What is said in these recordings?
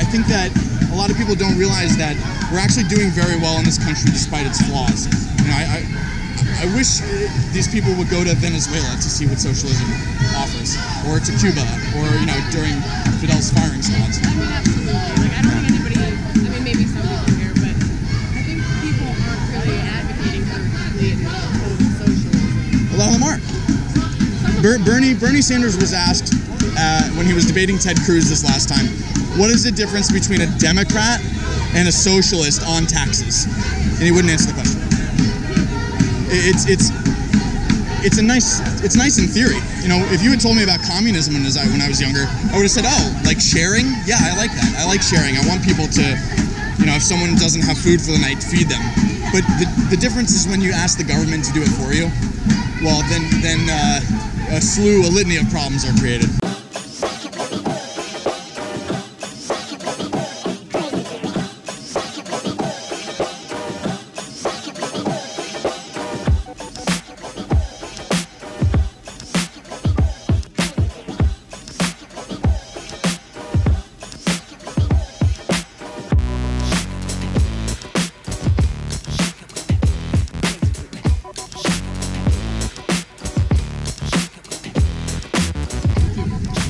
think that a lot of people don't realize that we're actually doing very well in this country despite its flaws. You know, I wish these people would go to Venezuela to see what socialism offers, or to Cuba, or, you know, during Fidel's firing squads. I mean, absolutely. Like, I don't think anybody, I mean, maybe some people here, but I think people aren't really advocating for complete socialism. A lot of them aren't. Bernie Sanders was asked when he was debating Ted Cruz this last time, what is the difference between a Democrat and a socialist on taxes? And he wouldn't answer the question. It's nice in theory. You know, if you had told me about communism when I was younger, I would have said, oh, like sharing? Yeah, I like that. I like sharing. I want people to, you know, if someone doesn't have food for the night, feed them. But the difference is when you ask the government to do it for you, well, then a litany of problems are created.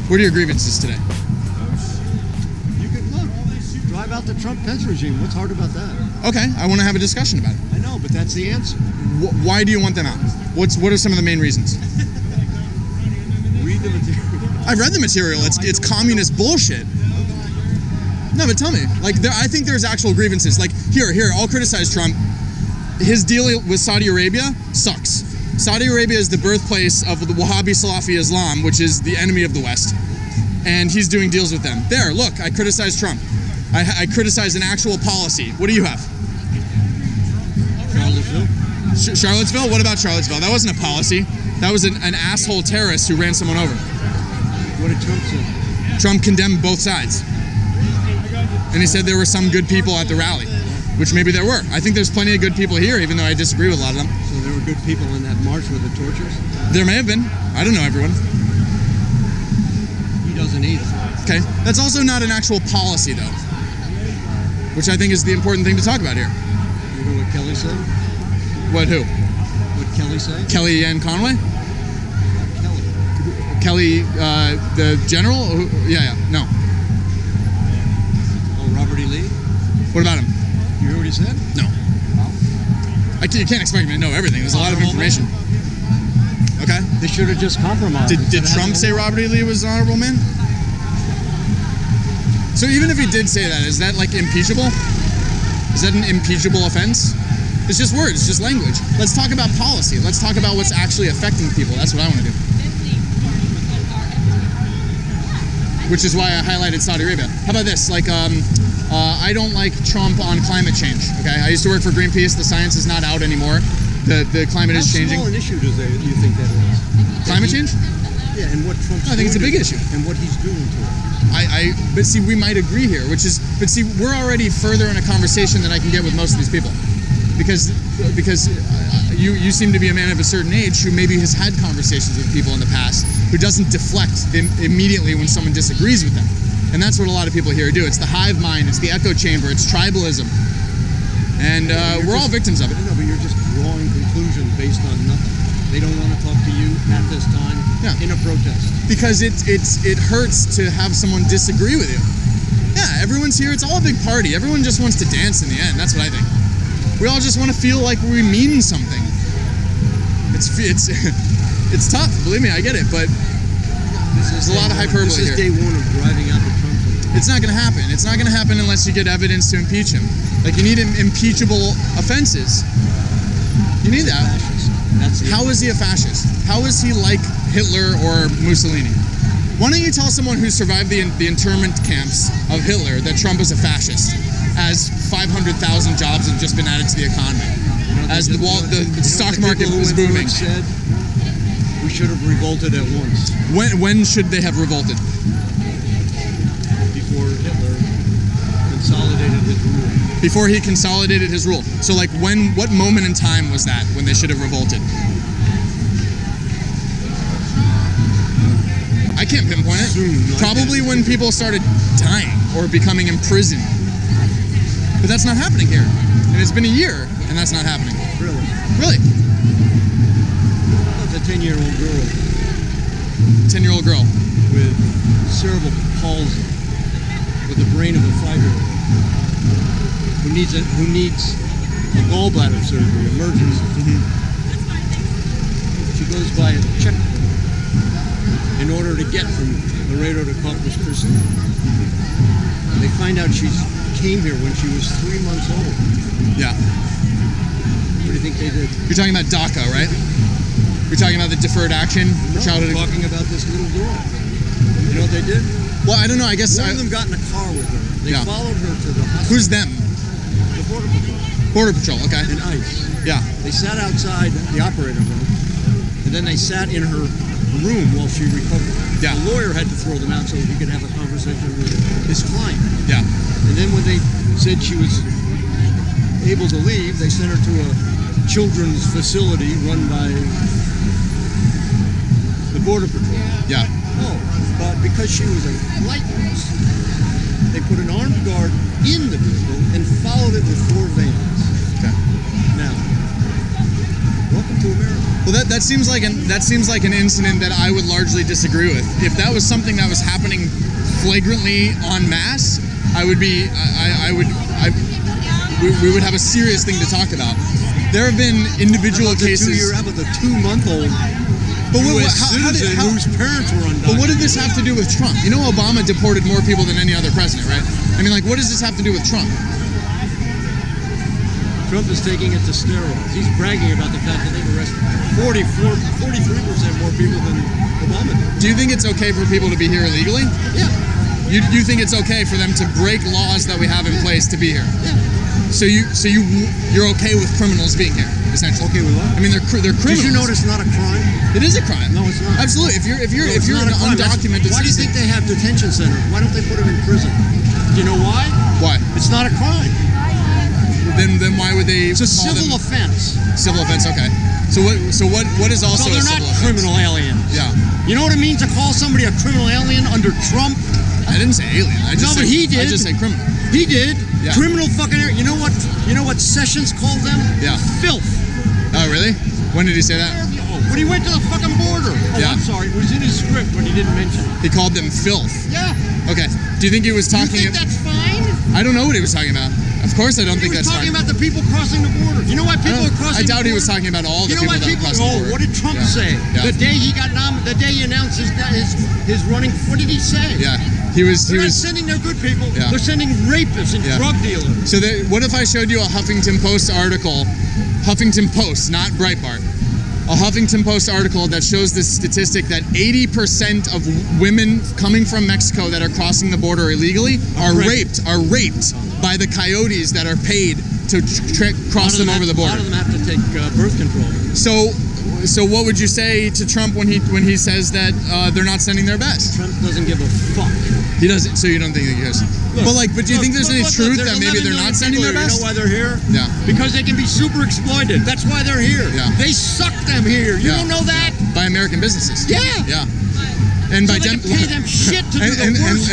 What are your grievances today? You can look. Drive out the Trump-Pence regime. What's hard about that? Okay, I want to have a discussion about it. I know, but that's the answer. Why do you want them out? What are some of the main reasons? Read the material. I've read the material. It's communist bullshit. No, but tell me. Like, I think there's actual grievances. Like, here, I'll criticize Trump. His deal with Saudi Arabia sucks. Saudi Arabia is the birthplace of the Wahhabi Salafi Islam, which is the enemy of the West. And he's doing deals with them. There, look, I criticize Trump. I criticize an actual policy. What do you have? Charlottesville. Charlottesville? What about Charlottesville? That wasn't a policy. That was an asshole terrorist who ran someone over. What did Trump say? Trump condemned both sides. And he said there were some good people at the rally, which maybe there were. I think there's plenty of good people here, even though I disagree with a lot of them. So there were good people in that march with the tortures? There may have been. I don't know everyone. He doesn't either. Okay. That's also not an actual policy, though, which I think is the important thing to talk about here. You know what Kelly said? What, who? What Kelly said? Kellyanne Conway? Kelly. Kelly, the general? Yeah, no. Oh, Robert E. Lee? What about him? You heard what he said? No. You can't expect me to know everything. There's a lot of information. Okay. They should have just compromised. Did Trump say Robert E. Lee was an honorable man? So even if he did say that, is that like impeachable? Is that an impeachable offense? It's just words, it's just language. Let's talk about policy. Let's talk about what's actually affecting people. That's what I want to do. Which is why I highlighted Saudi Arabia. How about this? Like, I don't like Trump on climate change. Okay, I used to work for Greenpeace. The science is not out anymore. The climate is changing. How small an issue do you think that is? Climate change? Yeah, and what Trump's I think it's a big issue. And what he's doing to it. But see, we might agree here, but see, we're already further in a conversation than I can get with most of these people. Because you seem to be a man of a certain age who maybe has had conversations with people in the past who doesn't deflect immediately when someone disagrees with them. And that's what a lot of people here do. It's the hive mind, it's the echo chamber, it's tribalism. And we're all victims of it. No, but you're just drawing conclusions based on nothing. They don't want to talk to you at this time in a protest. Because it hurts to have someone disagree with you. Yeah, everyone's here. It's all a big party. Everyone just wants to dance in the end. That's what I think. We all just want to feel like we mean something. It's tough. Believe me, I get it. But there's a lot of hyperbole here. This is day one of driving out the Trump. It's not going to happen. It's not going to happen unless you get evidence to impeach him. Like, you need impeachable offenses. You need that. How is he a fascist? How is he like Hitler or Mussolini? Why don't you tell someone who survived the internment camps of Hitler that Trump is a fascist, as 500,000 jobs have just been added to the economy, as the stock market was booming? Said we should have revolted at once. When should they have revolted? Before Hitler consolidated his rule. Before he consolidated his rule. So, like, what moment in time was that when they should have revolted? can't pinpoint it. Probably when people started dying or becoming imprisoned. But that's not happening here. And it's been a year, and that's not happening. Really? Really? That's a 10-year-old girl. 10-year-old girl. With cerebral palsy. With the brain of a 5-year-old. Who needs a gallbladder surgery, emergency. She goes by a checkpoint in order to get from Laredo to Corpus Christi. They find out she came here when she was 3 months old. Yeah. What do you think they did? You're talking about DACA, right? You're talking about the deferred action for childhood. I'm talking about this little girl. You know what they did? Well, I don't know. I guess one of them got in a car with her. They followed her to the hospital. Who's them? The Border Patrol. Border Patrol, okay. And ICE. Yeah. They sat outside the operator room, and then they sat in her room while she recovered. Yeah. The lawyer had to throw them out so he could have a conversation with his client. Yeah. And then when they said she was able to leave, they sent her to a children's facility run by the Border Patrol. Yeah. Oh, but because she was a light nurse, they put an armed guard in the vehicle and followed it with 4 vans. Okay. Now, welcome to America. Well, that seems like an incident that I would largely disagree with. If that was something that was happening flagrantly en masse, we would have a serious thing to talk about. There have been individual cases. How about the 2-month-old But citizen whose parents were undocumented? But what did this have to do with Trump? You know, Obama deported more people than any other president, right? I mean, like, what does this have to do with Trump? Trump is taking it to steroids. He's bragging about the fact that they've arrested 43% more people than Obama did. Do you think it's okay for people to be here illegally? Yeah. You think it's okay for them to break laws that we have in place to be here? Yeah. So you're okay with criminals being here, essentially? Okay with what? I mean, they're criminals. Did you notice not a crime? It is a crime. No, it's not. Absolutely. If you're an undocumented why do you citizen, think they have detention centers? Why don't they put them in prison? Do you know why? Why? It's not a crime. Then why would they? It's a civil offense. Civil offense. Okay. So what is also so they're a civil not offense? criminal aliens. Yeah. You know what it means to call somebody a criminal alien under Trump? I didn't say alien. But he did. I just said criminal. He did. Yeah. Criminal fucking. You know what Sessions called them? Yeah. Filth. Oh really? When did he say that? When he went to the fucking border. Oh, Yeah. I'm sorry. It was in his script, but he didn't mention it. He called them filth. Yeah. Okay. Do you think he was talking? You think that's fine? I don't know what he was talking about. Of course, I don't think that's fine. He was talking about the people crossing the border. You know why people are crossing the border? I doubt he was talking about all the people that are crossing the border. What did Trump say? Yeah. The day he got nominated, the day he announced his running, what did he say? Yeah. They're not sending their good people. Yeah. They're sending rapists and drug dealers. So what if I showed you a Huffington Post article, Huffington Post, not Breitbart, a Huffington Post article that shows this statistic that 80% of women coming from Mexico that are crossing the border illegally are raped by the coyotes that are paid to cross them over the border. A lot of them have to take birth control. So what would you say to Trump when he says that they're not sending their best? Trump doesn't give a fuck. He doesn't. So you don't think that he cares? But do you think there's any truth that maybe they're not sending their best? You know why they're here? Yeah. Because they can be super exploited. That's why they're here. Yeah. They suck them here. You don't know that? By American businesses. Yeah. Yeah. And so by they can pay them shit to do the worst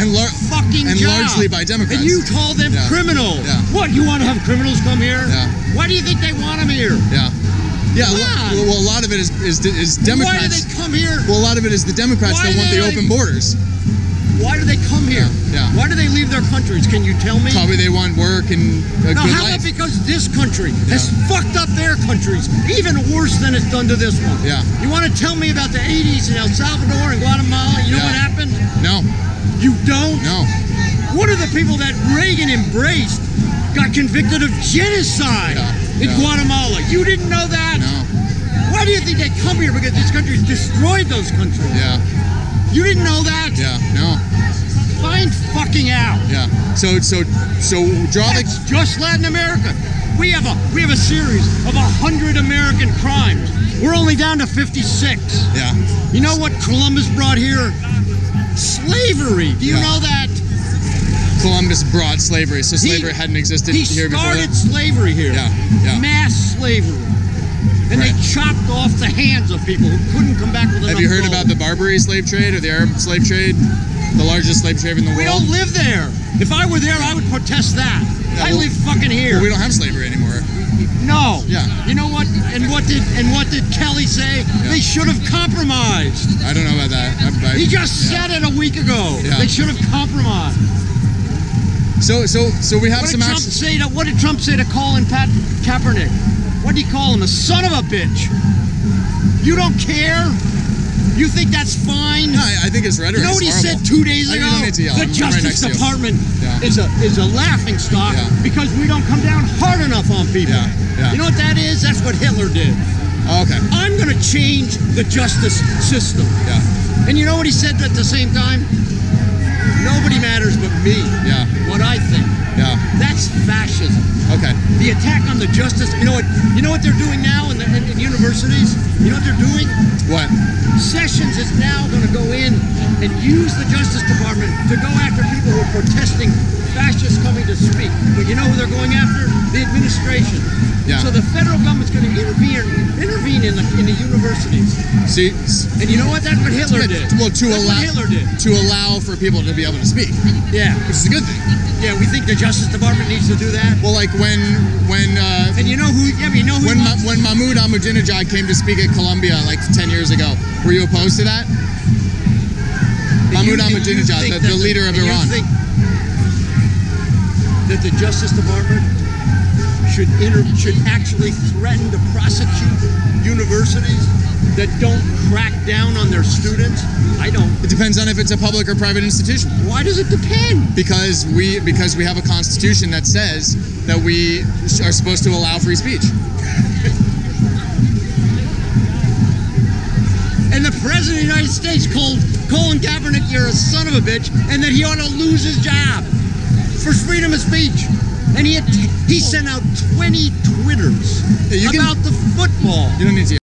fucking and job. largely by Democrats. And you call them criminals. Yeah. What, you want to have criminals come here? Yeah. Why do you think they want them here? Yeah. Yeah, well, a lot of it is Democrats. Why do they come here? Well, a lot of it is the Democrats that want the open borders. Why do they come here? Yeah. Why do they leave their countries? Can you tell me? Probably they want work and a good life. How about because this country has fucked up their countries even worse than it's done to this one? Yeah. You want to tell me about the 80s in El Salvador and Guatemala? You know what happened? No. You don't? No. One of the people that Reagan embraced got convicted of genocide in Guatemala. You didn't know that? No. Why do you think they come here? Because these countries destroyed those countries. Yeah. You didn't know that? Yeah. No. Find fucking out. Yeah. So draw That's just Latin America. We have a series of 100 American crimes. We're only down to 56. Yeah. You know what Columbus brought here? Slavery. Do you know that? Columbus brought slavery, so slavery hadn't existed here before. He started slavery here. Yeah. Yeah. Mass slavery. And they chopped off the hands of people who couldn't come back with enough Have you heard gold. about the Barbary slave trade or the Arab slave trade? The largest slave trade in the We world? don't live there. If I were there, I would protest that. Yeah, I live fucking here. Well, we don't have slavery anymore. No. Yeah. You know what? And what did Kelly say? Yeah. They should have compromised. I don't know about that. He just said it a week ago. Yeah. They should have compromised. So we have some action. What did Trump say to Colin Kaepernick? What did he call him? A son of a bitch. You don't care? You think that's fine? No, I think his rhetoric You know what he is horrible. said 2 days ago? You don't need to yell. The I'm right next Justice to you. Department Yeah. is a laughing stock Yeah. because we don't come down hard enough on people. Yeah, yeah. You know what that is? That's what Hitler did. Oh, okay. I'm going to change the justice system. Yeah. And you know what he said at the same time? Nobody matters but me. Yeah. What I think. Yeah. That's fascism. Okay. The attack on the justice. You know what they're doing now in universities? You know what they're doing? What? Sessions is now going to go in and use the Justice Department to go after people who are protesting fascists coming to speak. But you know who they're going after? The administration. Yeah. So the federal government's going to intervene in the universities. See, And you know what? That's what Hitler did. well, That's what Hitler did. to allow for people to be able to speak, Yeah. which is a good thing. Yeah, we think the Justice Department needs to do that. Well, like when And you know who? Yeah, but you know who? when Mahmoud Ahmadinejad came to speak at Columbia like 10 years ago, were you opposed to that? Mahmoud Ahmadinejad, the leader of Iran. You think that the Justice Department should actually threaten to prosecute universities that don't crack down on their students? I don't. It depends on if it's a public or private institution. Why does it depend? Because we have a constitution that says that we are supposed to allow free speech. And the President of the United States called Colin Kaepernick, "You're a son of a bitch," and that he ought to lose his job for freedom of speech. And he sent out 20 Twitters Yeah, about the football. You don't need to.